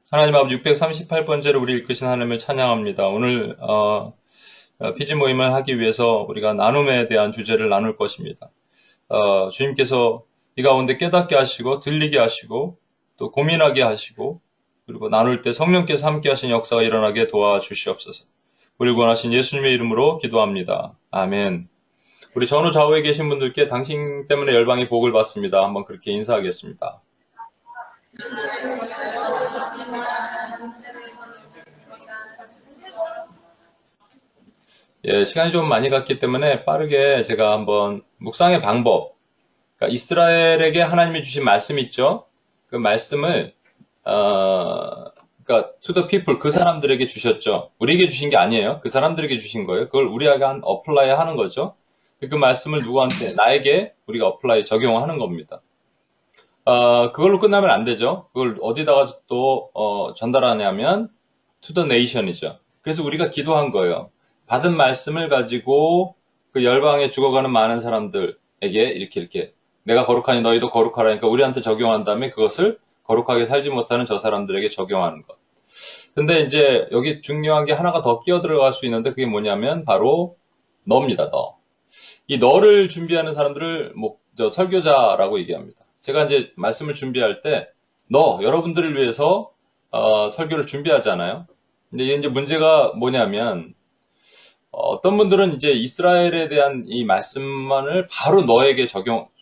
하나님 아버지 638번째로 우리 이끄신 하나님을 찬양합니다. 오늘 피지 모임을 하기 위해서 우리가 나눔에 대한 주제를 나눌 것입니다. 주님께서 이 가운데 깨닫게 하시고 들리게 하시고 또 고민하게 하시고 그리고 나눌 때 성령께서 함께 하신 역사가 일어나게 도와주시옵소서. 우리 구원하신 예수님의 이름으로 기도합니다. 아멘. 우리 전후 좌우에 계신 분들께 당신 때문에 열방의 복을 받습니다. 한번 그렇게 인사하겠습니다. 예, 시간이 좀 많이 갔기 때문에 빠르게 제가 한번 묵상의 방법, 그러니까 이스라엘에게 하나님이 주신 말씀 있죠? 그 말씀을 그러니까 to the people, 그 사람들에게 주셨죠. 우리에게 주신 게 아니에요. 그 사람들에게 주신 거예요. 그걸 우리에게 어플라이 하는 거죠. 그 말씀을 누구한테, 나에게 우리가 어플라이, 적용하는 겁니다. 그걸로 끝나면 안 되죠. 그걸 어디다가 또 전달하냐면 to the nation이죠. 그래서 우리가 기도한 거예요. 받은 말씀을 가지고 그 열방에 죽어가는 많은 사람들에게 이렇게 내가 거룩하니 너희도 거룩하라니까 우리한테 적용한 다음에 그것을 거룩하게 살지 못하는 저 사람들에게 적용하는 것. 근데 이제 여기 중요한 게 하나가 더 끼어 들어갈 수 있는데 그게 뭐냐면 바로 너입니다. 너. 이 너를 준비하는 사람들을 설교자라고 얘기합니다. 제가 이제 말씀을 준비할 때 여러분들을 위해서 설교를 준비하잖아요. 근데 이제 문제가 뭐냐면 어떤 분들은 이제 이스라엘에 대한 이 말씀만을 바로 너에게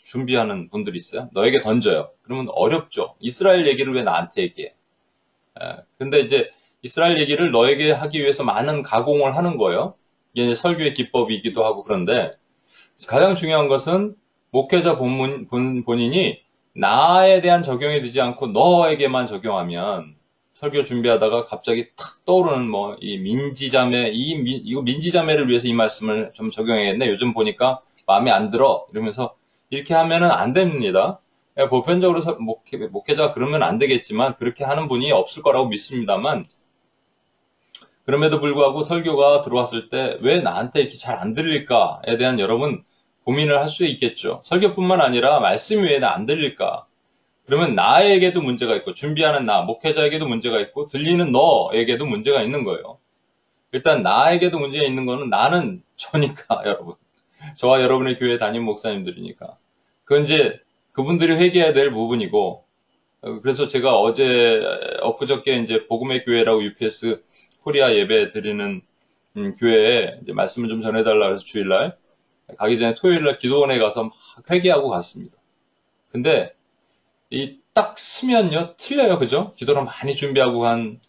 준비하는 분들이 있어요. 너에게 던져요. 그러면 어렵죠. 이스라엘 얘기를 왜 나한테 얘기해? 근데 이제 이스라엘 얘기를 너에게 하기 위해서 많은 가공을 하는 거예요. 이게 이제 설교의 기법이기도 하고 그런데 가장 중요한 것은 목회자 본인이 나에 대한 적용이 되지 않고 너에게만 적용하면 설교 준비하다가 갑자기 탁 떠오르는 이 민지자매, 이거 민지자매를 위해서 이 말씀을 좀 적용해야겠네. 요즘 보니까 마음에 안 들어. 이러면서 이렇게 하면은 안 됩니다. 보편적으로 목회자가 그러면 안 되겠지만 그렇게 하는 분이 없을 거라고 믿습니다만 그럼에도 불구하고 설교가 들어왔을 때 왜 나한테 이렇게 잘 안 들릴까에 대한 여러분 고민을 할 수 있겠죠. 설교뿐만 아니라 말씀이 왜 안 들릴까? 그러면 나에게도 문제가 있고 준비하는 목회자에게도 문제가 있고 들리는 너에게도 문제가 있는 거예요. 일단 나에게도 문제가 있는 거는 나는 저니까 여러분. 저와 여러분의 교회 담임 목사님들이니까. 그건 이제 그분들이 회개해야 될 부분이고 그래서 제가 엊그저께 이제 복음의 교회라고 UPS 코리아 예배 드리는 교회에 이제 말씀을 좀 전해달라 해서 주일날 가기 전에 토요일날 기도원에 가서 막 회개하고 갔습니다. 근데 이 딱 쓰면요 틀려요, 그죠? 기도를 많이 준비하고 간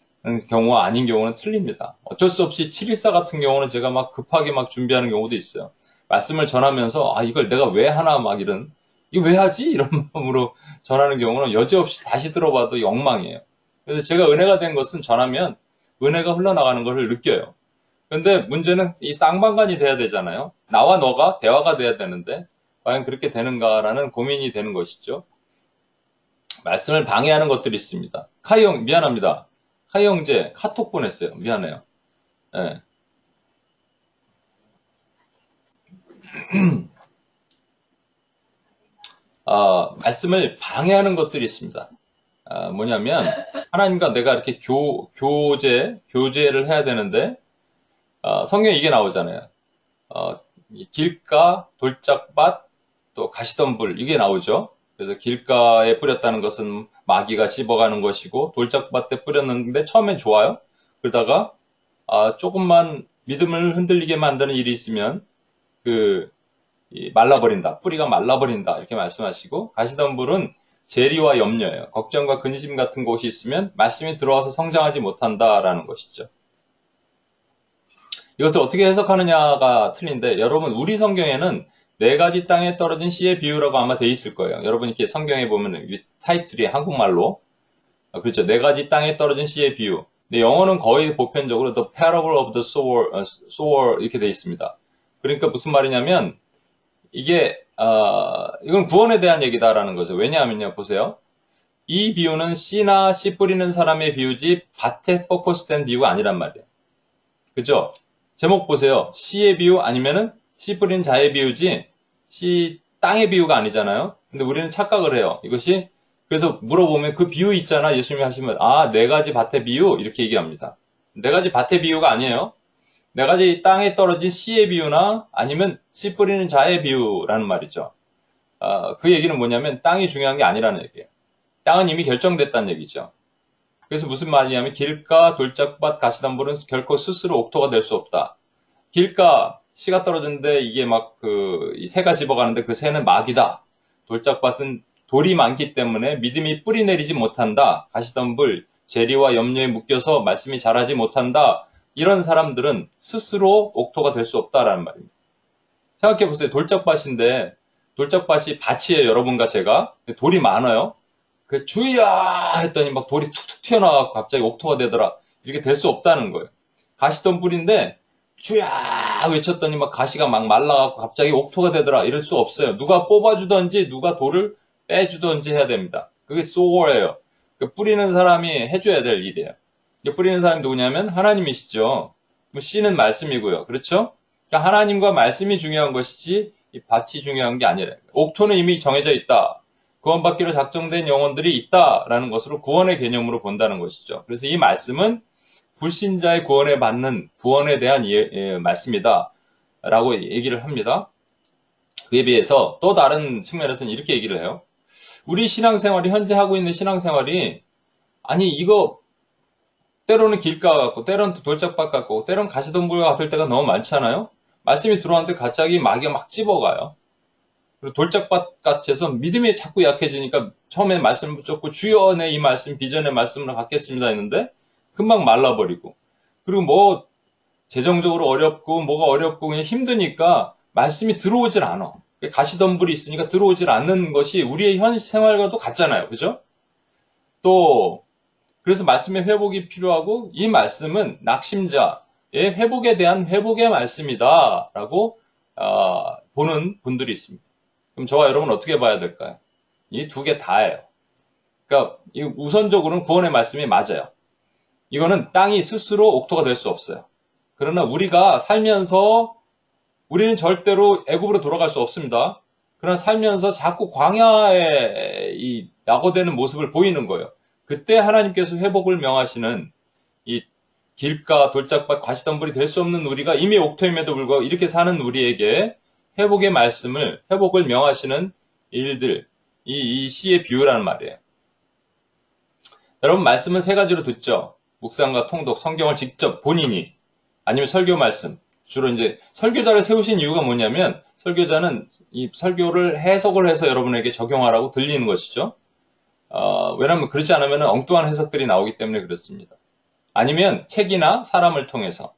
경우와 아닌 경우는 틀립니다. 어쩔 수 없이 714 같은 경우는 제가 막 급하게 막 준비하는 경우도 있어요. 말씀을 전하면서 이걸 내가 왜 하나 이거 왜 하지? 이런 마음으로 전하는 경우는 여지없이 다시 들어봐도 엉망이에요. 그래서 제가 은혜가 된 것은 전하면 은혜가 흘러나가는 것을 느껴요. 근데 문제는 이 쌍방간이 돼야 되잖아요. 나와 너가 대화가 돼야 되는데 과연 그렇게 되는가라는 고민이 되는 것이죠. 말씀을 방해하는 것들이 있습니다. 카이 형, 미안합니다. 카이 형제 카톡 보냈어요. 미안해요. 네. 말씀을 방해하는 것들이 있습니다. 뭐냐면 하나님과 내가 이렇게 교제를 해야 되는데 성경에 이게 나오잖아요. 길가, 돌짝밭, 또 가시덤불 이게 나오죠. 그래서 길가에 뿌렸다는 것은 마귀가 씹어가는 것이고 돌짝밭에 뿌렸는데 처음엔 좋아요. 그러다가 조금만 믿음을 흔들리게 만드는 일이 있으면 말라버린다. 뿌리가 말라버린다. 이렇게 말씀하시고 가시덤불은 재리와 염려예요. 걱정과 근심 같은 것이 있으면 말씀이 들어와서 성장하지 못한다라는 것이죠. 이것을 어떻게 해석하느냐가 틀린데 여러분 우리 성경에는 4가지 땅에 떨어진 씨의 비유라고 아마 돼 있을 거예요. 여러분 이렇게 성경에 보면 타이틀이 한국말로 그렇죠. 4가지 땅에 떨어진 씨의 비유. 근데 영어는 거의 보편적으로 The Parable of the Sower 이렇게 돼 있습니다. 그러니까 무슨 말이냐면 이건 구원에 대한 얘기다라는 거죠. 왜냐하면요, 보세요. 이 비유는 씨나 씨 뿌리는 사람의 비유지 밭에 포커스된 비유가 아니란 말이에요. 그죠? 제목 보세요. 씨의 비유 아니면은 씨 뿌린 자의 비유지 땅의 비유가 아니잖아요. 근데 우리는 착각을 해요. 이것이 그래서 물어보면 그 비유 있잖아. 예수님이 하시면, 아, 네 가지 밭의 비유? 이렇게 얘기합니다. 네 가지 밭의 비유가 아니에요. 네 가지 땅에 떨어진 씨의 비유나 아니면 씨 뿌리는 자의 비유라는 말이죠. 그 얘기는 뭐냐면 땅이 중요한 게 아니라는 얘기예요. 땅은 이미 결정됐다는 얘기죠. 그래서 무슨 말이냐면 길가, 돌짝밭, 가시덤불은 결코 스스로 옥토가 될 수 없다. 길가, 씨가 떨어졌는데 이게 막 새가 집어가는데 그 새는 마귀다. 돌짝밭은 돌이 많기 때문에 믿음이 뿌리 내리지 못한다. 가시덤불, 재리와 염려에 묶여서 말씀이 자라지 못한다. 이런 사람들은 스스로 옥토가 될 수 없다라는 말입니다. 생각해 보세요. 돌짝밭인데 돌짝밭이 밭이에요. 여러분과 제가. 돌이 많아요. 그 주의야 했더니 막 돌이 툭툭 튀어나와서 갑자기 옥토가 되더라. 이렇게 될 수 없다는 거예요. 가시덤불인데 주야 외쳤더니 막 가시가 막 말라갖고 갑자기 옥토가 되더라. 이럴 수 없어요. 누가 뽑아주던지 누가 돌을 빼주던지 해야 됩니다. 그게 소월이에요. 그 뿌리는 사람이 해줘야 될 일이에요. 뿌리는 사람이 누구냐면 하나님이시죠. 씨는 말씀이고요. 그렇죠? 그러니까 하나님과 말씀이 중요한 것이지 이 밭이 중요한 게 아니라 옥토는 이미 정해져 있다. 구원받기로 작정된 영혼들이 있다라는 것으로 구원의 개념으로 본다는 것이죠. 그래서 이 말씀은 불신자의 구원에 받는 구원에 대한 말씀이다 라고 얘기를 합니다. 그에 비해서 또 다른 측면에서는 이렇게 얘기를 해요. 우리 신앙생활이 현재 하고 있는 신앙생활이 아니 이거 때로는 길가 같고 때로는 돌짝밭 같고 때로는 가시덤불 같을 때가 너무 많잖아요. 말씀이 들어왔는데 갑자기 마귀가 막 집어가요. 그리고 돌짝밭 같아서 믿음이 자꾸 약해지니까 처음에 말씀을 붙잡고 주여 내 이 말씀 비전의 말씀을 갖겠습니다 했는데 금방 말라버리고 그리고 뭐 재정적으로 어렵고 뭐가 어렵고 그냥 힘드니까 말씀이 들어오질 않아. 가시덤불이 있으니까 들어오질 않는 것이 우리의 현 생활과도 같잖아요. 그죠? 또 그래서 말씀의 회복이 필요하고 이 말씀은 낙심자의 회복에 대한 회복의 말씀이다 라고 보는 분들이 있습니다. 그럼 저와 여러분은 어떻게 봐야 될까요? 이 두 개 다예요. 그러니까 우선적으로는 구원의 말씀이 맞아요. 이거는 땅이 스스로 옥토가 될 수 없어요. 그러나 우리가 살면서 우리는 절대로 애굽으로 돌아갈 수 없습니다. 그러나 살면서 자꾸 광야에 이 낙오되는 모습을 보이는 거예요. 그때 하나님께서 회복을 명하시는 이 길가, 돌짝밭, 가시덤불이 될 수 없는 우리가 이미 옥토임에도 불구하고 이렇게 사는 우리에게 회복의 말씀을, 회복을 명하시는 일들, 이 시의 비유라는 말이에요. 여러분 말씀은 세 가지로 듣죠. 묵상과 통독, 성경을 직접 본인이 아니면 설교 말씀. 주로 이제 설교자를 세우신 이유가 뭐냐면 설교자는 이 설교를 해석을 해서 여러분에게 적용하라고 들리는 것이죠. 왜냐하면 그렇지 않으면 엉뚱한 해석들이 나오기 때문에 그렇습니다. 아니면 책이나 사람을 통해서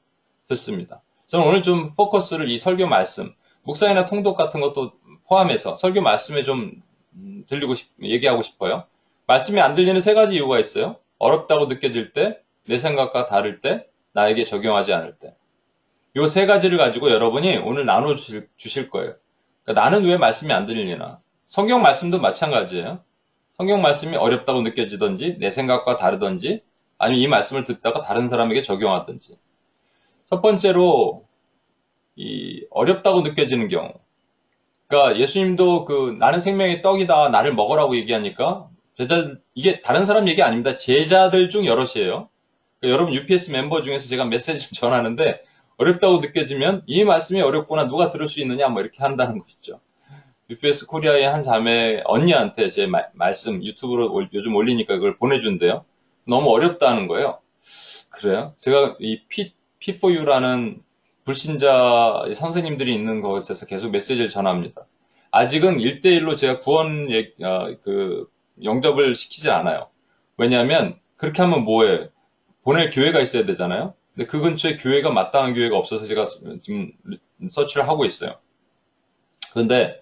듣습니다. 저는 오늘 좀 포커스를 이 설교 말씀, 묵상이나 통독 같은 것도 포함해서 설교 말씀에 좀 얘기하고 싶어요. 말씀이 안 들리는 세 가지 이유가 있어요. 어렵다고 느껴질 때, 내 생각과 다를 때, 나에게 적용하지 않을 때. 요 세 가지를 가지고 여러분이 오늘 나눠주실 거예요. 그러니까 나는 왜 말씀이 안 들리나? 성경 말씀도 마찬가지예요. 성경 말씀이 어렵다고 느껴지든지, 내 생각과 다르든지, 아니면 이 말씀을 듣다가 다른 사람에게 적용하든지. 첫 번째로, 어렵다고 느껴지는 경우. 그러니까 예수님도 나는 생명의 떡이다, 나를 먹으라고 얘기하니까, 이게 다른 사람 얘기 아닙니다. 제자들 중 여럿이에요. 그러니까 여러분 UPS 멤버 중에서 제가 메시지를 전하는데, 어렵다고 느껴지면 이 말씀이 어렵구나 누가 들을 수 있느냐 뭐 이렇게 한다는 것이죠. UPS 코리아의 한 자매 언니한테 제 말씀 유튜브로 요즘 올리니까 그걸 보내준대요. 너무 어렵다는 거예요. 그래요? 제가 이 P4U라는 불신자 선생님들이 있는 곳에서 계속 메시지를 전합니다. 아직은 1대1로 제가 구원 영접을 시키지 않아요. 왜냐하면 그렇게 하면 뭐해? 보낼 교회가 있어야 되잖아요. 근데 그 근처에 교회가 마땅한 교회가 없어서 제가 지금 서치를 하고 있어요. 그런데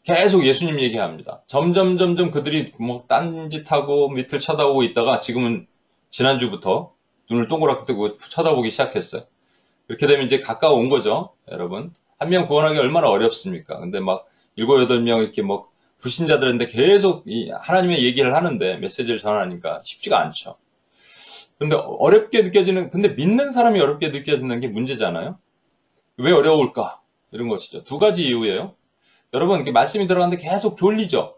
계속 예수님 얘기합니다. 점점 그들이 뭐 딴짓하고 밑을 쳐다보고 있다가 지금은 지난주부터 눈을 동그랗게 뜨고 쳐다보기 시작했어요. 이렇게 되면 이제 가까워온 거죠, 여러분. 한 명 구원하기 얼마나 어렵습니까? 근데 막 7, 8명 이렇게 뭐 불신자들한테 계속 하나님의 얘기를 하는데 메시지를 전하니까 쉽지가 않죠. 근데 어렵게 느껴지는, 근데 믿는 사람이 어렵게 느껴지는 게 문제잖아요? 왜 어려울까? 이런 것이죠. 두 가지 이유예요. 여러분, 이렇게 말씀이 들어가는데 계속 졸리죠?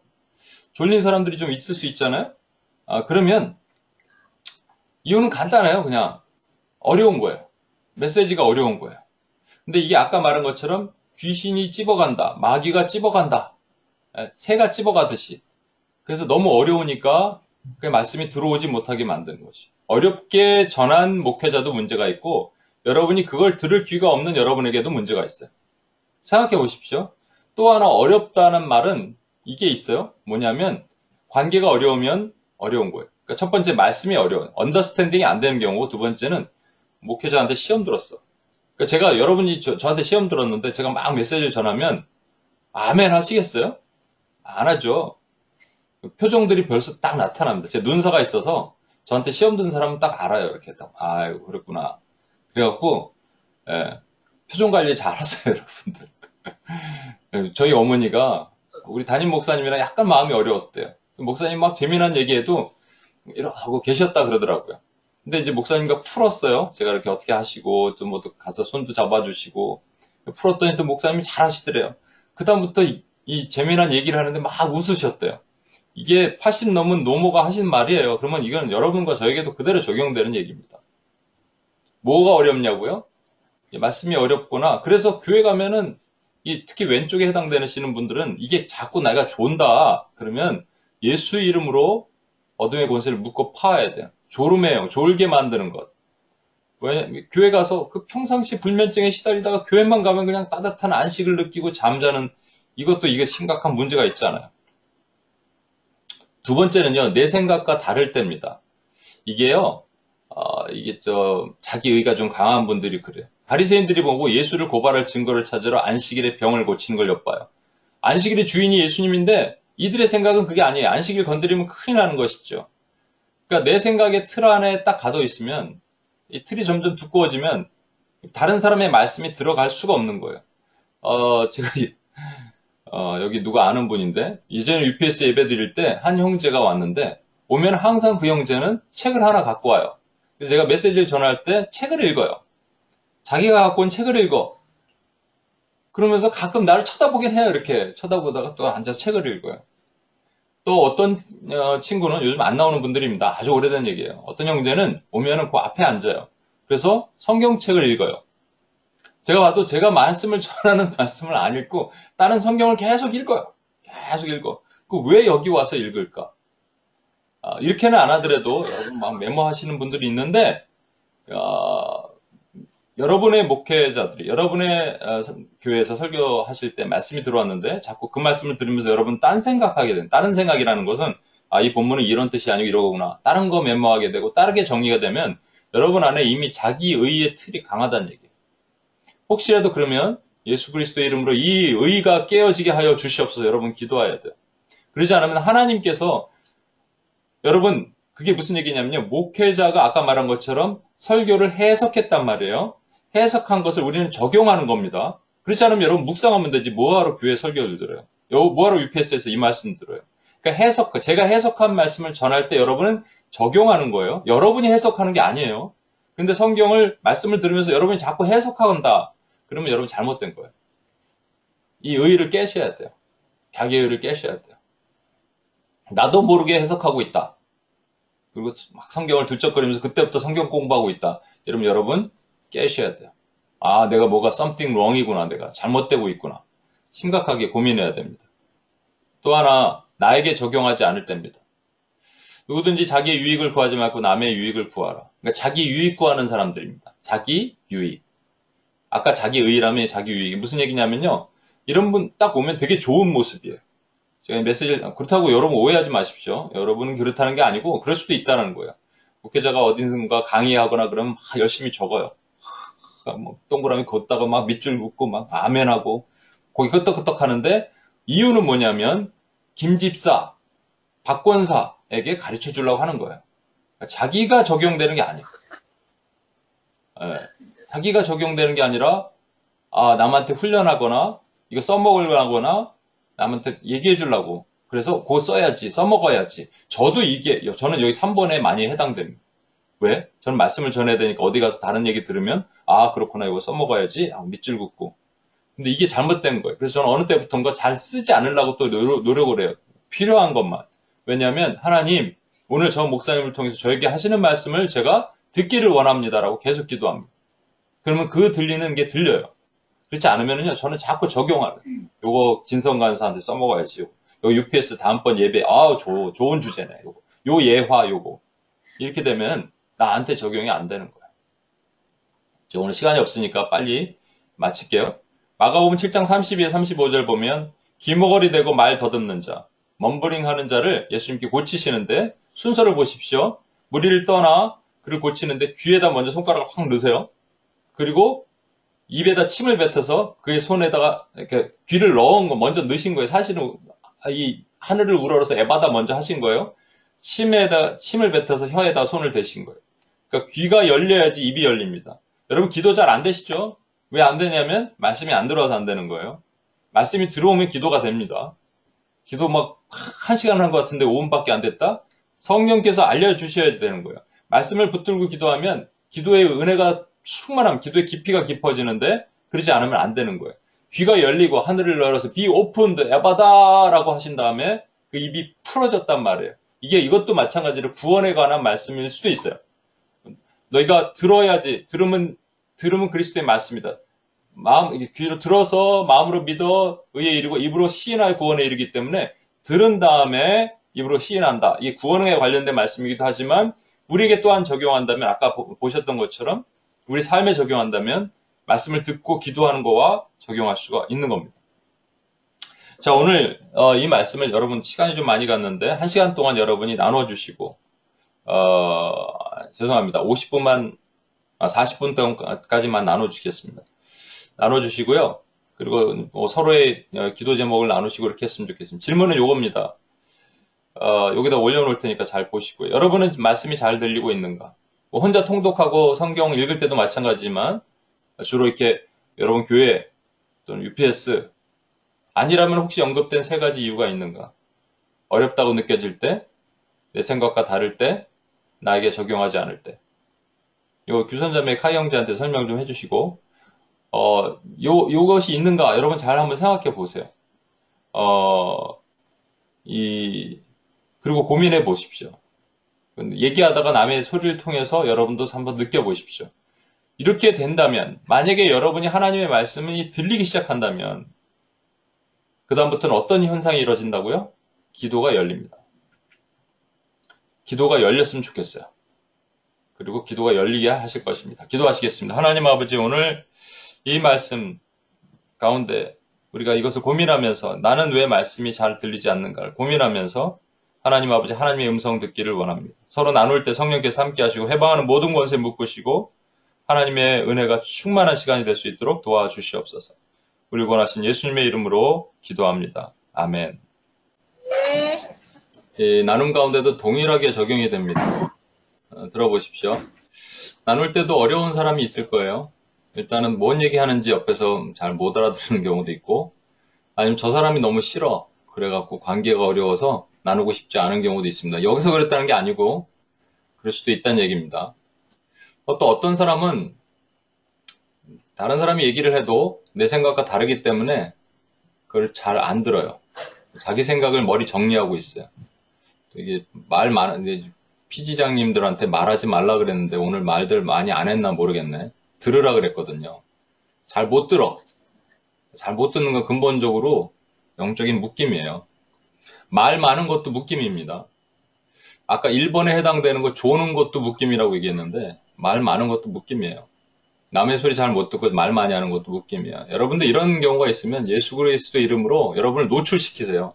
졸린 사람들이 좀 있을 수 있잖아요. 그러면 이유는 간단해요. 그냥 어려운 거예요. 메시지가 어려운 거예요. 근데 이게 아까 말한 것처럼 귀신이 찝어간다, 마귀가 찝어간다, 새가 찝어가듯이. 그래서 너무 어려우니까 그 말씀이 들어오지 못하게 만드는 거지. 어렵게 전한 목회자도 문제가 있고 여러분이 그걸 들을 귀가 없는 여러분에게도 문제가 있어요. 생각해 보십시오. 또 하나 어렵다는 말은 이게 있어요. 뭐냐면 관계가 어려우면 어려운 거예요. 그러니까 첫 번째 말씀이 어려운, 언더스탠딩이 안 되는 경우고 두 번째는 목회자한테 시험 들었어. 그러니까 제가 여러분이 저한테 시험 들었는데 제가 막 메시지를 전하면 아멘 하시겠어요? 안 하죠. 표정들이 벌써 딱 나타납니다. 제 눈사가 있어서 저한테 시험 든 사람은 딱 알아요. 이렇게 딱 아이고 그랬구나. 그래갖고 표정 관리 잘 하세요, 여러분들. 저희 어머니가 우리 담임 목사님이랑 약간 마음이 어려웠대요. 목사님 막 재미난 얘기해도 이러고 계셨다 그러더라고요. 근데 이제 목사님과 풀었어요. 제가 이렇게 어떻게 하시고 또 뭐 가서 손도 잡아주시고 풀었더니 또 목사님이 잘 하시더래요. 그다음부터 이 재미난 얘기를 하는데 막 웃으셨대요. 이게 80 넘은 노모가 하신 말이에요. 그러면 이건 여러분과 저에게도 그대로 적용되는 얘기입니다. 뭐가 어렵냐고요? 말씀이 어렵구나. 그래서 교회 가면은 특히 왼쪽에 해당되시는 분들은 이게 자꾸 내가 존다. 그러면 예수 이름으로 어둠의 권세를 묶고 파야 돼요. 졸음해요. 졸게 만드는 것. 왜 교회 가서 그 평상시 불면증에 시달리다가 교회만 가면 그냥 따뜻한 안식을 느끼고 잠자는 이것도 이게 심각한 문제가 있잖아요. 두 번째는요, 내 생각과 다를 때입니다. 이게요, 이게 자기의가 좀 강한 분들이 그래요. 바리새인들이 보고 예수를 고발할 증거를 찾으러 안식일에 병을 고치는 걸 엿봐요. 안식일의 주인이 예수님인데 이들의 생각은 그게 아니에요. 안식일 건드리면 큰일 나는 것이죠. 그러니까 내 생각의 틀 안에 딱 가둬 있으면 이 틀이 점점 두꺼워지면 다른 사람의 말씀이 들어갈 수가 없는 거예요. 제가 여기 누가 아는 분인데 예전에 UPS 예배 드릴 때 한 형제가 왔는데 오면 항상 그 형제는 책을 하나 갖고 와요. 그래서 제가 메시지를 전할 때 책을 읽어요. 자기가 갖고 온 책을 읽어. 그러면서 가끔 나를 쳐다보긴 해요. 이렇게 쳐다보다가 또 앉아서 책을 읽어요. 또 어떤 친구는 요즘 안 나오는 분들입니다. 아주 오래된 얘기예요. 어떤 형제는 오면은 그 앞에 앉아요. 그래서 성경책을 읽어요. 제가 봐도 제가 말씀을 전하는 말씀을 안 읽고 다른 성경을 계속 읽어요. 계속 읽어. 왜 여기 와서 읽을까? 이렇게는 안 하더라도 여러분 막 메모하시는 분들이 있는데 여러분의 목회자들이 여러분의 교회에서 설교하실 때 말씀이 들어왔는데 자꾸 그 말씀을 들으면서 여러분 딴 생각하게 된 다른 생각이라는 것은 이 본문은 이런 뜻이 아니고 이러구나. 다른 거 메모하게 되고 다르게 정리가 되면 여러분 안에 이미 자기의의 틀이 강하다는 얘기예요. 혹시라도 그러면 예수 그리스도의 이름으로 이 의가 깨어지게 하여 주시옵소서 여러분 기도해야 돼요. 그러지 않으면 하나님께서 여러분 그게 무슨 얘기냐면요. 목회자가 아까 말한 것처럼 설교를 해석했단 말이에요. 해석한 것을 우리는 적용하는 겁니다. 그렇지 않으면 여러분 묵상하면 되지 뭐하러 교회 설교를 들어요. 뭐하러 UPS에서 이 말씀 들어요. 그러니까 제가 해석한 말씀을 전할 때 여러분은 적용하는 거예요. 여러분이 해석하는 게 아니에요. 근데 성경을 말씀을 들으면서 여러분이 자꾸 해석한다. 그러면 여러분 잘못된 거예요. 이 의의를 깨셔야 돼요. 자기 의의를 깨셔야 돼요. 나도 모르게 해석하고 있다. 그리고 막 성경을 들적거리면서 그때부터 성경 공부하고 있다. 여러분 깨셔야 돼요. 내가 뭐가 something wrong이구나. 내가 잘못되고 있구나. 심각하게 고민해야 됩니다. 또 하나 나에게 적용하지 않을 때입니다. 누구든지 자기의 유익을 구하지 말고 남의 유익을 구하라. 그러니까 자기 유익 구하는 사람들입니다. 자기 유익. 아까 자기 의라면 자기 유익이 무슨 얘기냐면요. 이런 분 딱 오면 되게 좋은 모습이에요. 제가 메시지를 그렇다고 여러분 오해하지 마십시오. 여러분은 그렇다는 게 아니고 그럴 수도 있다는 거예요. 목회자가 어딘가 강의하거나 그러면 막 열심히 적어요. 뭐 동그라미 걷다가 막 밑줄 긋고 막 아멘하고 거기 끄떡끄떡 하는데 이유는 뭐냐면 김집사, 박권사에게 가르쳐 주려고 하는 거예요. 그러니까 자기가 적용되는 게 아니에요. 자기가 적용되는 게 아니라 남한테 훈련하거나 이거 써먹으려거나 남한테 얘기해 주려고. 그래서 그거 써야지, 써먹어야지. 저는 여기 3번에 많이 해당됩니다. 왜? 저는 말씀을 전해야 되니까 어디 가서 다른 얘기 들으면 그렇구나 이거 써먹어야지 밑줄 긋고. 근데 이게 잘못된 거예요. 그래서 저는 어느 때부턴가 잘 쓰지 않으려고 또 노력을 해요. 필요한 것만. 왜냐하면 하나님, 오늘 저 목사님을 통해서 저에게 하시는 말씀을 제가 듣기를 원합니다라고 계속 기도합니다. 그러면 그 들리는 게 들려요. 그렇지 않으면요, 저는 자꾸 적용하는. 요거 진성 간사한테 써먹어야지. 요 UPS 다음번 예배, 좋은 주제네. 요 예화, 요거. 이렇게 되면 나한테 적용이 안 되는 거예요. 오늘 시간이 없으니까 빨리 마칠게요. 마가복음 7장 32에 35절 보면 귀머거리 대고 말 더듬는 자, 먼버링 하는 자를 예수님께 고치시는데 순서를 보십시오. 무리를 떠나 그를 고치는데 귀에다 먼저 손가락을 확 넣으세요. 그리고 입에다 침을 뱉어서 그의 손에다가 이렇게 귀를 넣은 거 먼저 넣으신 거예요. 사실은 이 하늘을 우러러서 에바다 먼저 하신 거예요. 침을 뱉어서 혀에다 손을 대신 거예요. 그러니까 귀가 열려야지 입이 열립니다. 여러분 기도 잘 안 되시죠? 왜 안 되냐면 말씀이 안 들어와서 안 되는 거예요. 말씀이 들어오면 기도가 됩니다. 기도 막 1시간 한 것 같은데 5분밖에 안 됐다? 성령께서 알려주셔야 되는 거예요. 말씀을 붙들고 기도하면 기도의 은혜가 충만함, 기도의 깊이가 깊어지는데 그러지 않으면 안 되는 거예요. 귀가 열리고 하늘을 열어서 be opened, 에바다라고 하신 다음에 그 입이 풀어졌단 말이에요. 이것도 마찬가지로 구원에 관한 말씀일 수도 있어요. 너희가 들어야지, 들으면 그리스도의 말씀이다. 귀로 들어서 마음으로 믿어 의에 이르고 입으로 시인하여 구원에 이르기 때문에 들은 다음에 입으로 시인한다. 이게 구원에 관련된 말씀이기도 하지만 우리에게 또한 적용한다면 아까 보셨던 것처럼 우리 삶에 적용한다면 말씀을 듣고 기도하는 거와 적용할 수가 있는 겁니다. 자, 오늘 이 말씀을 여러분 시간이 좀 많이 갔는데 1시간 동안 여러분이 나눠주시고 죄송합니다. 40분 동안까지만 나눠주시겠습니다. 나눠주시고요. 그리고 서로의 기도 제목을 나누시고 이렇게 했으면 좋겠습니다. 질문은 요겁니다. 여기다 올려놓을 테니까 잘 보시고요. 여러분은 말씀이 잘 들리고 있는가? 혼자 통독하고 성경 읽을 때도 마찬가지지만 주로 이렇게 여러분 교회 또는 UPS 아니라면 혹시 언급된 3가지 이유가 있는가? 어렵다고 느껴질 때, 내 생각과 다를 때, 나에게 적용하지 않을 때. 요 규선자매 카이 형제한테 설명 좀 해주시고 요것이 있는가 여러분 잘 한번 생각해 보세요. 그리고 고민해 보십시오. 얘기하다가 남의 소리를 통해서 여러분도 한번 느껴보십시오. 이렇게 된다면 만약에 여러분이 하나님의 말씀이 들리기 시작한다면 그 다음부터는 어떤 현상이 이루어진다고요? 기도가 열립니다. 기도가 열렸으면 좋겠어요. 그리고 기도가 열리게 하실 것입니다. 기도하시겠습니다. 하나님 아버지, 오늘 이 말씀 가운데 우리가 이것을 고민하면서 나는 왜 말씀이 잘 들리지 않는가를 고민하면서 하나님 아버지, 하나님의 음성 듣기를 원합니다. 서로 나눌 때 성령께서 함께 하시고 해방하는 모든 권세 묶으시고 하나님의 은혜가 충만한 시간이 될 수 있도록 도와주시옵소서. 우리 원하신 예수님의 이름으로 기도합니다. 아멘. 이 나눔 가운데도 동일하게 적용이 됩니다. 들어보십시오. 나눌 때도 어려운 사람이 있을 거예요. 일단은 뭔 얘기하는지 옆에서 잘 못 알아듣는 경우도 있고 아니면 저 사람이 너무 싫어 그래갖고 관계가 어려워서 나누고 싶지 않은 경우도 있습니다. 여기서 그랬다는 게 아니고 그럴 수도 있다는 얘기입니다. 또 어떤 사람은 다른 사람이 얘기를 해도 내 생각과 다르기 때문에 그걸 잘 안 들어요. 자기 생각을 머리 정리하고 있어요. 이게 말 많은 피지장님들한테 말하지 말라 그랬는데 오늘 말들 많이 안 했나 모르겠네. 들으라 그랬거든요. 잘 못 들어. 잘 못 듣는 건 근본적으로 영적인 묶임이에요. 말 많은 것도 묶임입니다. 아까 1번에 해당되는 거 조는 것도 묶임이라고 얘기했는데 말 많은 것도 묶임이에요. 남의 소리 잘 못 듣고 말 많이 하는 것도 묶임이야. 여러분들 이런 경우가 있으면 예수 그리스도 이름으로 여러분을 노출시키세요.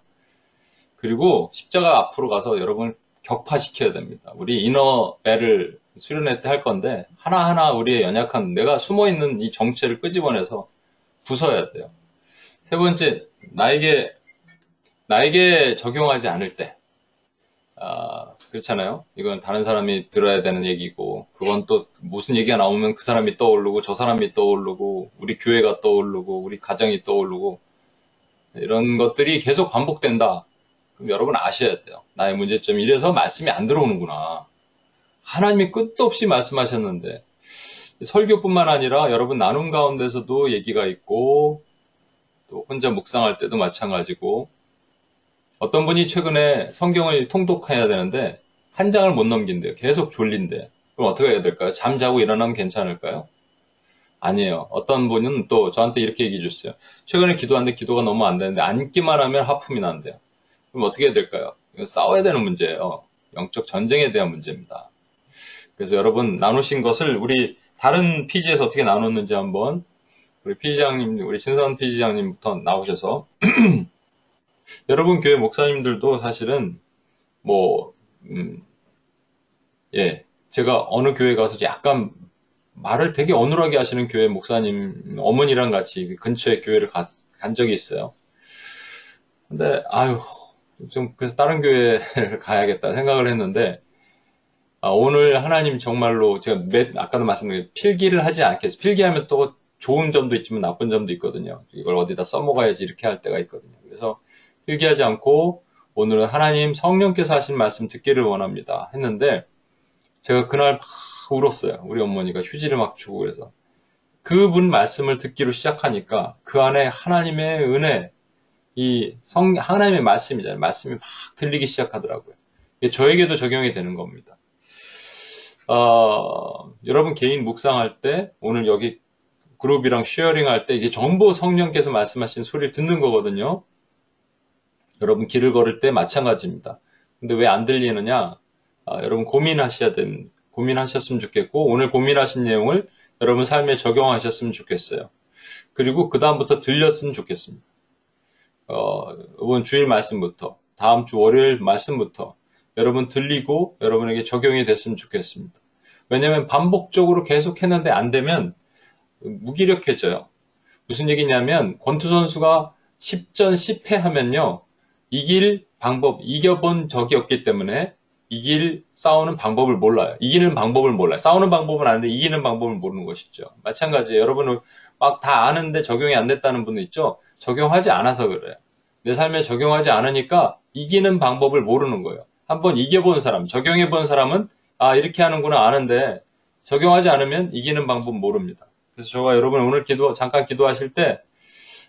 그리고 십자가 앞으로 가서 여러분을 격파시켜야 됩니다. 우리 이너벨을 수련회 때 할 건데 하나하나 우리의 연약한 내가 숨어있는 이 정체를 끄집어내서 부숴야 돼요. 세 번째, 나에게 적용하지 않을 때 그렇잖아요. 이건 다른 사람이 들어야 되는 얘기고 그건 또 무슨 얘기가 나오면 그 사람이 떠오르고 저 사람이 떠오르고 우리 교회가 떠오르고 우리 가정이 떠오르고 이런 것들이 계속 반복된다. 그럼 여러분 아셔야 돼요. 나의 문제점이 이래서 말씀이 안 들어오는구나. 하나님이 끝도 없이 말씀하셨는데 설교뿐만 아니라 여러분 나눔 가운데서도 얘기가 있고 또 혼자 묵상할 때도 마찬가지고 어떤 분이 최근에 성경을 통독해야 되는데 한 장을 못 넘긴대요. 계속 졸린대. 그럼 어떻게 해야 될까요? 잠자고 일어나면 괜찮을까요? 아니에요. 어떤 분은 또 저한테 이렇게 얘기해 줬어요. 최근에 기도하는데 기도가 너무 안 되는데 앉기만 하면 하품이 난대요. 그럼 어떻게 해야 될까요? 이거 싸워야 되는 문제예요. 영적 전쟁에 대한 문제입니다. 그래서 여러분 나누신 것을 우리 다른 PG에서 어떻게 나눴는지 한번 우리 PG장님, 우리 신선 PG장님부터 나오셔서 여러분 교회 목사님들도 사실은 뭐 예, 제가 어느 교회 가서 약간 말을 되게 어눌하게 하시는 교회 목사님 어머니랑 같이 근처에 교회를 간 적이 있어요. 근데 아유 좀 그래서 다른 교회를 가야겠다 생각을 했는데 오늘 하나님 정말로 제가 아까도 말씀드린 필기를 하지 않겠어요. 필기하면 또 좋은 점도 있지만 나쁜 점도 있거든요. 이걸 어디다 써먹어야지 이렇게 할 때가 있거든요. 그래서 필기하지 않고 오늘은 하나님 성령께서 하신 말씀 듣기를 원합니다 했는데 제가 그날 막 울었어요. 우리 어머니가 휴지를 막 주고 그래서 그분 말씀을 듣기로 시작하니까 그 안에 하나님의 은혜, 하나님의 말씀이잖아요. 말씀이 막 들리기 시작하더라고요. 이게 저에게도 적용이 되는 겁니다. 여러분 개인 묵상할 때 오늘 여기 그룹이랑 쉐어링 할 때 이게 전부 성령께서 말씀하신 소리를 듣는 거거든요. 여러분 길을 걸을 때 마찬가지입니다. 근데 왜 안 들리느냐? 여러분 고민하셨으면 좋겠고 오늘 고민하신 내용을 여러분 삶에 적용하셨으면 좋겠어요. 그리고 그 다음부터 들렸으면 좋겠습니다. 이번 주일 말씀부터 다음 주 월요일 말씀부터 여러분 들리고 여러분에게 적용이 됐으면 좋겠습니다. 왜냐하면 반복적으로 계속 했는데 안 되면 무기력해져요. 무슨 얘기냐면 권투 선수가 10전 10패 하면요. 이겨본 적이 없기 때문에 싸우는 방법을 몰라요. 이기는 방법을 몰라요. 싸우는 방법은 아는데 이기는 방법을 모르는 것이죠. 마찬가지예요. 여러분은 막 다 아는데 적용이 안 됐다는 분도 있죠. 적용하지 않아서 그래요. 내 삶에 적용하지 않으니까 이기는 방법을 모르는 거예요. 한번 이겨본 사람, 적용해본 사람은 이렇게 하는구나 아는데 적용하지 않으면 이기는 방법 모릅니다. 그래서 저가 여러분 오늘 잠깐 기도하실 때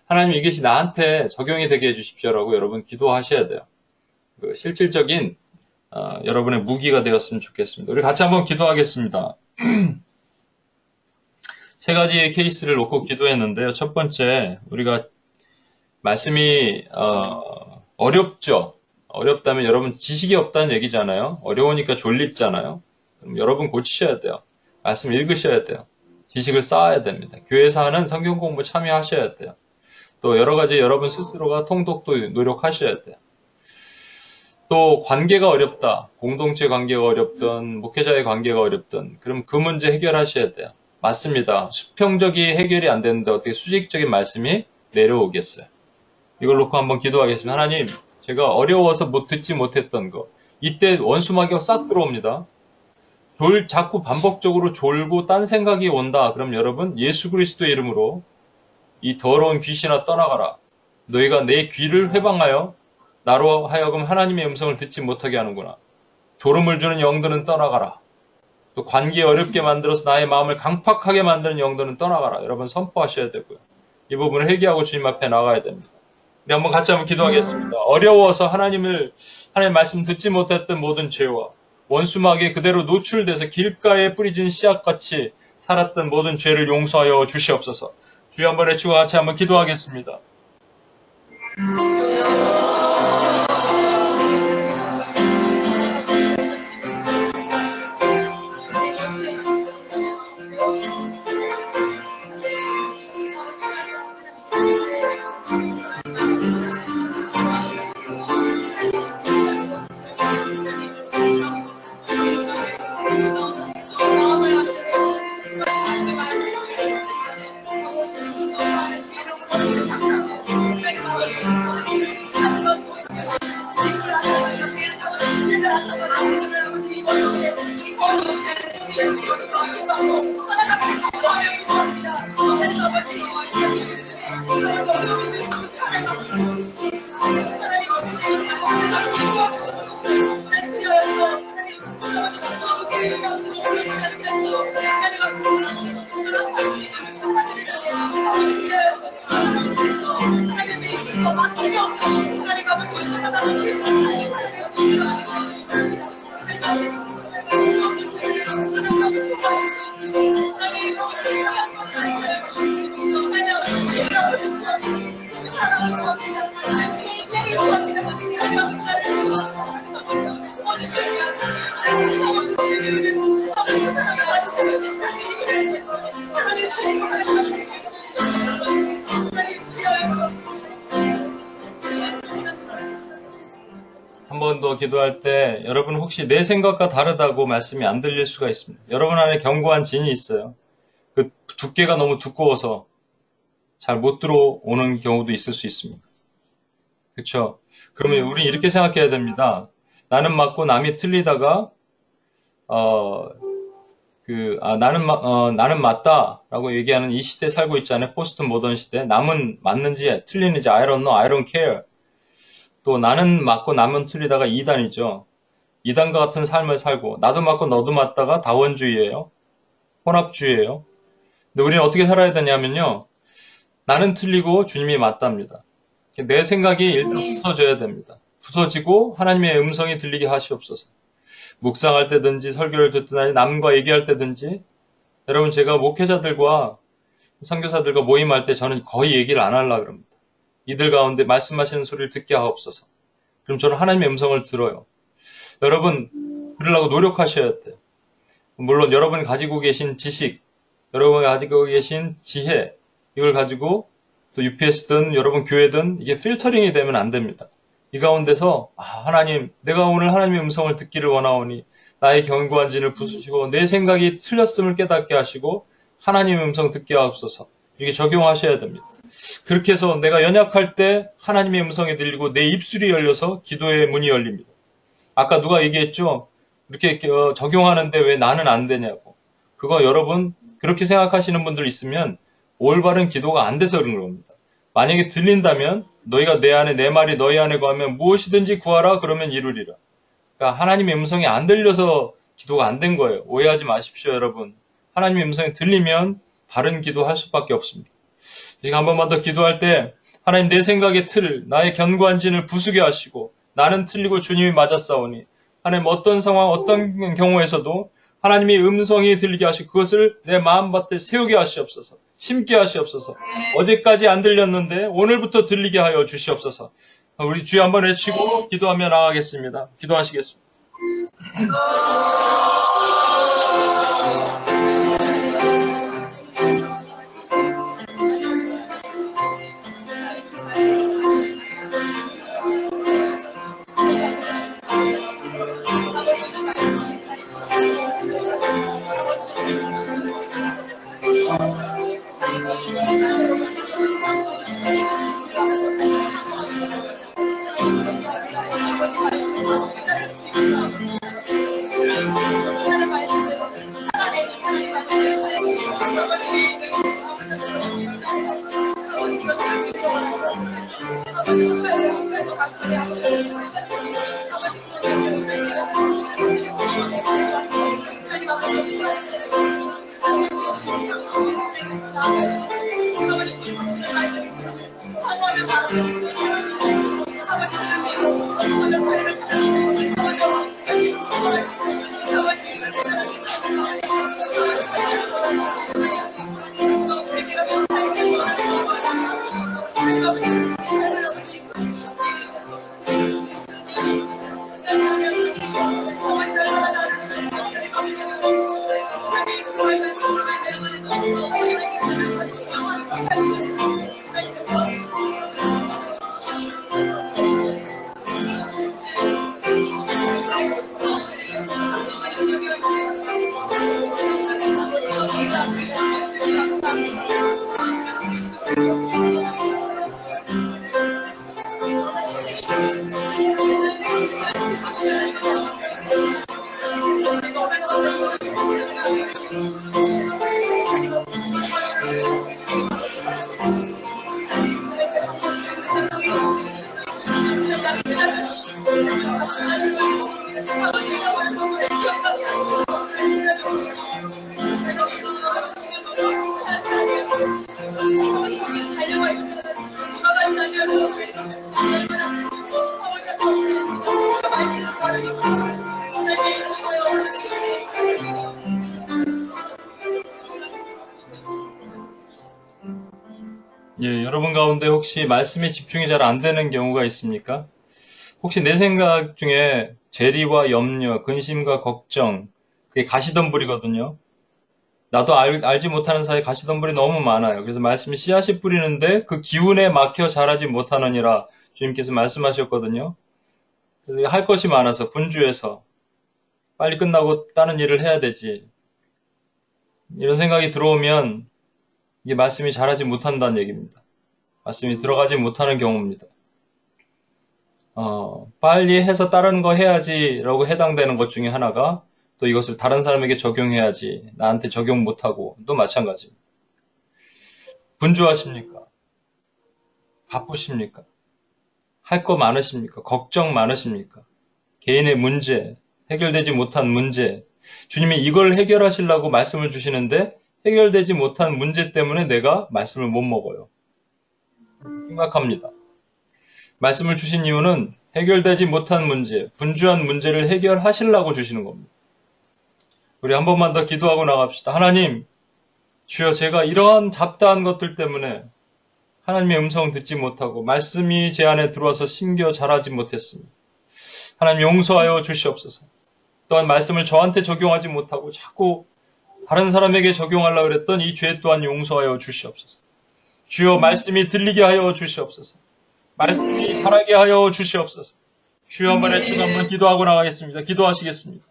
하나님 이것이 나한테 적용이 되게 해주십시오라고 여러분 기도하셔야 돼요. 그 실질적인 여러분의 무기가 되었으면 좋겠습니다. 우리 같이 한번 기도하겠습니다. 세 가지의 케이스를 놓고 기도했는데요. 첫 번째, 우리가 말씀이 어렵죠. 어렵다면 여러분 지식이 없다는 얘기잖아요. 어려우니까 졸립잖아요. 그럼 여러분 고치셔야 돼요. 말씀 읽으셔야 돼요. 지식을 쌓아야 됩니다. 교회에서 하는 성경 공부 참여하셔야 돼요. 또 여러 가지 여러분 스스로가 통독도 노력하셔야 돼요. 또 관계가 어렵다. 공동체 관계가 어렵든 목회자의 관계가 어렵든 그럼 그 문제 해결하셔야 돼요. 맞습니다. 수평적이 해결이 안 되는데 어떻게 수직적인 말씀이 내려오겠어요. 이걸 놓고 한번 기도하겠습니다. 하나님, 제가 어려워서 듣지 못했던 거. 이때 원수마귀가 싹 들어옵니다. 자꾸 반복적으로 졸고 딴 생각이 온다. 그럼 여러분 예수 그리스도의 이름으로 이 더러운 귀신아 떠나가라. 너희가 내 귀를 회방하여 나로 하여금 하나님의 음성을 듣지 못하게 하는구나. 졸음을 주는 영들은 떠나가라. 또 관계 어렵게 만들어서 나의 마음을 강팍하게 만드는 영들은 떠나가라. 여러분 선포하셔야 되고요. 이 부분을 회개하고 주님 앞에 나가야 됩니다. 우리 한번 같이 한번 기도하겠습니다. 어려워서 하나님의 말씀 듣지 못했던 모든 죄와 원수마귀에 그대로 노출돼서 길가에 뿌리진 씨앗같이 살았던 모든 죄를 용서하여 주시옵소서. 주여 한번 외치고 같이 한번 기도하겠습니다. 한 번 더 기도할 때 여러분 혹시 내 생각과 다르다고 말씀이 안 들릴 수가 있습니다. 여러분 안에 견고한 진이 있어요. 그 두께가 너무 두꺼워서 잘 못 들어오는 경우도 있을 수 있습니다. 그렇죠? 그러면 우리 이렇게 생각해야 됩니다. 나는 맞고 남이 틀리다가 나는 맞다라고 얘기하는 이 시대에 살고 있잖아요. 포스트 모던 시대. 남은 맞는지 틀리는지 I don't know, I don't care. 또 나는 맞고 남은 틀리다가 이단이죠. 이단과 같은 삶을 살고 나도 맞고 너도 맞다가 다원주의예요. 혼합주의예요. 근데 우리는 어떻게 살아야 되냐면요. 나는 틀리고 주님이 맞답니다. 내 생각이 일단 부서져야 됩니다. 부서지고 하나님의 음성이 들리게 하시옵소서. 묵상할 때든지 설교를 듣든지 남과 얘기할 때든지 여러분 제가 목회자들과 선교사들과 모임할 때 저는 거의 얘기를 안 하려고 합니다. 이들 가운데 말씀하시는 소리를 듣게 하옵소서. 그럼 저는 하나님의 음성을 들어요. 여러분 그러려고 노력하셔야 돼요. 물론 여러분이 가지고 계신 지식, 여러분이 가지고 계신 지혜 이걸 가지고 또 UPS든 여러분 교회든 이게 필터링이 되면 안 됩니다. 이 가운데서 하나님 내가 오늘 하나님의 음성을 듣기를 원하오니 나의 견고한 진을 부수시고 내 생각이 틀렸음을 깨닫게 하시고 하나님의 음성 듣게 하옵소서. 이게 적용하셔야 됩니다. 그렇게 해서 내가 연약할 때 하나님의 음성이 들리고 내 입술이 열려서 기도의 문이 열립니다. 아까 누가 얘기했죠? 이렇게 적용하는데 왜 나는 안 되냐고. 그거 여러분 그렇게 생각하시는 분들 있으면 올바른 기도가 안 돼서 그런 겁니다. 만약에 들린다면 너희가 내 안에 내 말이 너희 안에 거하면 무엇이든지 구하라 그러면 이루리라. 그러니까 하나님의 음성이 안 들려서 기도가 안 된 거예요. 오해하지 마십시오 여러분. 하나님의 음성이 들리면 바른 기도할 수밖에 없습니다. 지금 한 번만 더 기도할 때 하나님 내 생각의 틀, 나의 견고한 진을 부수게 하시고 나는 틀리고 주님이 맞았사오니 하나님 어떤 상황, 어떤 경우에서도 하나님의 음성이 들리게 하시고 그것을 내 마음밭에 세우게 하시옵소서. 심게 하시옵소서. 어제까지 안 들렸는데 오늘부터 들리게 하여 주시옵소서. 우리 주여 한번 외치고 기도하며 나가겠습니다. 기도하시겠습니다. 예, 여러분 가운데 혹시 말씀에 집중이 잘 안 되는 경우가 있습니까? 혹시 내 생각 중에 재리와 염려, 근심과 걱정, 그게 가시덤불이거든요. 나도 알지 못하는 사이에 가시덤불이 너무 많아요. 그래서 말씀이 씨앗이 뿌리는데 그 기운에 막혀 자라지 못하느니라 주님께서 말씀하셨거든요. 그래서 할 것이 많아서 분주해서 빨리 끝나고 다른 일을 해야 되지. 이런 생각이 들어오면 이게 말씀이 자라지 못한다는 얘기입니다. 말씀이 들어가지 못하는 경우입니다. 빨리 해서 다른 거 해야지라고 해당되는 것 중에 하나가 또 이것을 다른 사람에게 적용해야지 나한테 적용 못하고 또 마찬가지입니다. 분주하십니까? 바쁘십니까? 할 거 많으십니까? 걱정 많으십니까? 개인의 문제, 해결되지 못한 문제, 주님이 이걸 해결하시려고 말씀을 주시는데 해결되지 못한 문제 때문에 내가 말씀을 못 먹어요. 심각합니다. 말씀을 주신 이유는 해결되지 못한 문제, 분주한 문제를 해결하시려고 주시는 겁니다. 우리 한 번만 더 기도하고 나갑시다. 하나님, 주여 제가 이러한 잡다한 것들 때문에 하나님의 음성 듣지 못하고 말씀이 제 안에 들어와서 심겨 자라지 못했습니다. 하나님 용서하여 주시옵소서. 또한 말씀을 저한테 적용하지 못하고 자꾸 다른 사람에게 적용하려고 그랬던 이 죄 또한 용서하여 주시옵소서. 주여 말씀이 들리게 하여 주시옵소서. 말씀이 자라게 하여 주시옵소서. 주여 한번 해주고 한번 기도하고 나가겠습니다. 기도하시겠습니다.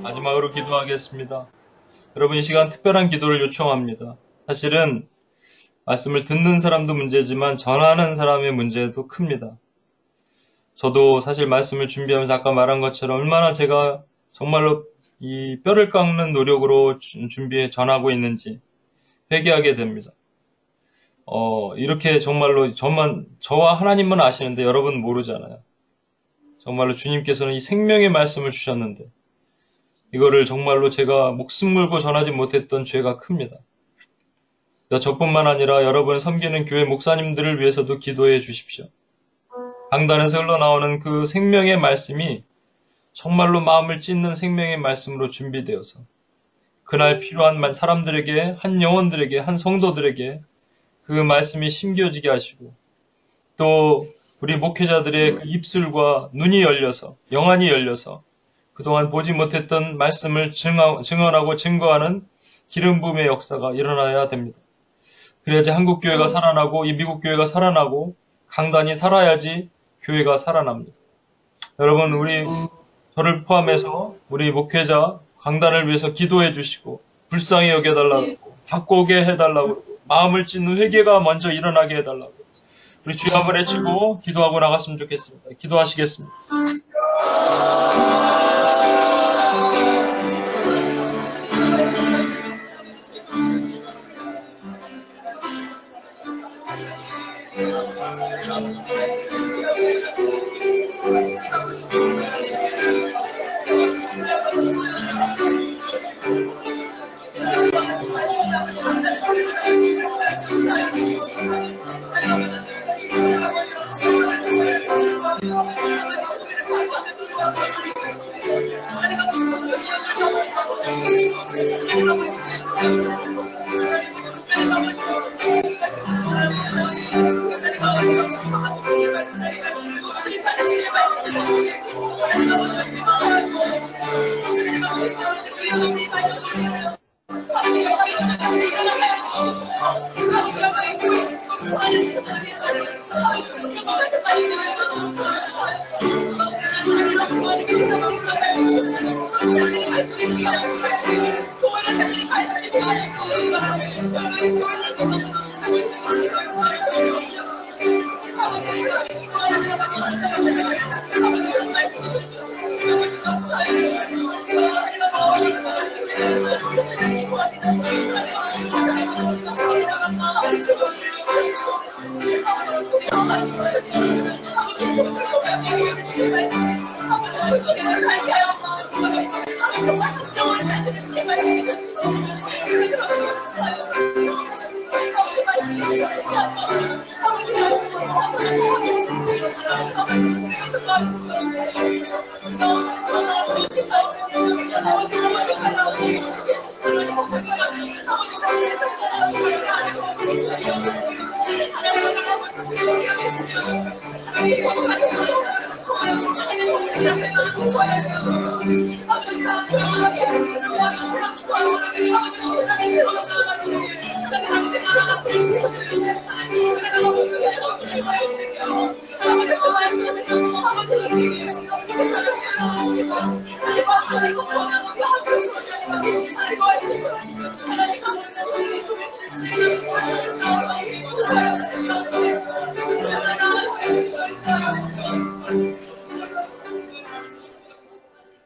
마지막으로 기도하겠습니다. 여러분 이 시간 특별한 기도를 요청합니다. 사실은 말씀을 듣는 사람도 문제지만 전하는 사람의 문제도 큽니다. 저도 사실 말씀을 준비하면서 아까 말한 것처럼 얼마나 제가 정말로 이 뼈를 깎는 노력으로 준비해 전하고 있는지 회개하게 됩니다. 이렇게 정말로 저와 하나님은 아시는데 여러분 모르잖아요. 정말로 주님께서는 이 생명의 말씀을 주셨는데 이거를 정말로 제가 목숨 걸고 전하지 못했던 죄가 큽니다. 저뿐만 아니라 여러분 섬기는 교회 목사님들을 위해서도 기도해 주십시오. 강단에서 흘러나오는 그 생명의 말씀이 정말로 마음을 찢는 생명의 말씀으로 준비되어서 그날 필요한 사람들에게, 한 영혼들에게, 한 성도들에게 그 말씀이 심겨지게 하시고 또 우리 목회자들의 그 입술과 눈이 열려서, 영안이 열려서 그동안 보지 못했던 말씀을 증언하고 증거하는 기름 부음의 역사가 일어나야 됩니다. 그래야지 한국 교회가 살아나고 이 미국 교회가 살아나고 강단이 살아야지 교회가 살아납니다. 여러분 저를 포함해서 우리 목회자 강단을 위해서 기도해 주시고 불쌍히 여겨달라고 바꾸게 해달라고 마음을 찢는 회개가 먼저 일어나게 해달라고 우리 주여 한번 외치고 기도하고 나갔으면 좋겠습니다. 기도하시겠습니다.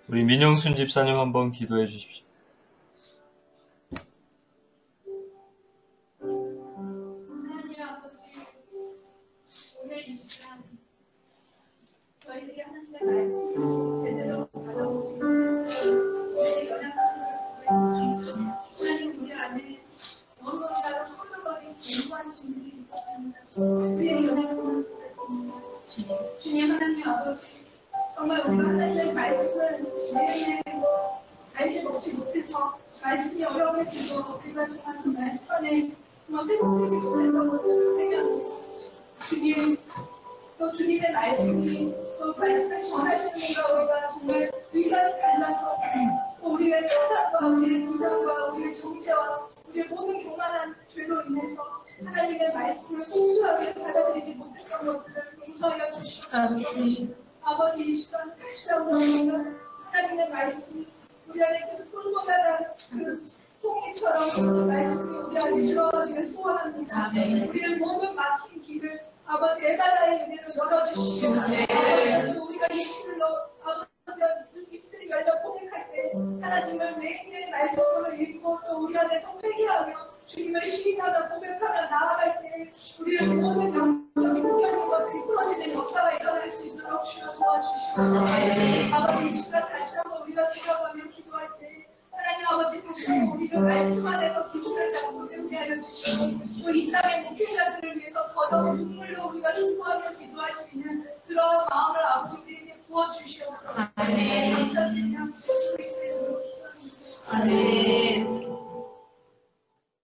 우리 민영순 집사님 한번 기도해 주십시오. 하나님 아버지, 오늘 이 시간 저희들이 하나님의 말씀을 제대로 받아보지 우리의 연약한 것을 하나님 우리 안에 너무나도 터져버린 공부한 짐들이 있었습니다. 우리의 연약한 것을 주님 하나님 아버지, 정말 우리가 하나님의 말씀을 매일매일 알지 먹지 못해서 말씀이 어려워지고 우리가 정말 그 말씀 안에 정말 회복되지 못했던 것들을 회개합니다. 주님, 또 주님의 말씀이 또 말씀을 전하시는 것과 우리가 정말 의견이 달라서 또 우리의 사랑과 우리의 비난과 우리의 정죄와 우리의 모든 교만한 죄로 인해서 하나님의 말씀을 순수하게 받아들이지 못했던 것들을 용서하여 주시옵소서. 아버지, 이 시간 다시 한번 하나님의 말씀이 우리 안에 그 꿀보다란 그 송이처럼 그 말씀이 우리 안에 들어가기를 소원합니다. 우리의 모든 막힌 길을 아버지 에바라의 은혜로 열어주시고 아버지 우리가 입술로 아버지가 입술이 열려 고백할 때 하나님을 매일매일 말씀으로 읽고 또 우리 안에서 회개하며 주님을 시인하며 고백하며 나아갈 때 우리의 모든 영적인 포기하는 것들이 풀어지는 역사가 일어날 수 있도록 주여 도와주시고 아버지 이 시간 다시 한번 우리가 돌아가며 기도할 때 하나님 아버지 다시 한번 우리를 말씀 안에서 기준을 잡고 세우게 하여 주시고 또 이 땅의 목회자들을 위해서 더더욱 눈물로 우리가 충고하며 기도할 수 있는 그런 마음을 아버지 우리에게 부어주시옵소서. 감사드리며 예수 그리스도의 이름으로 기도합니다.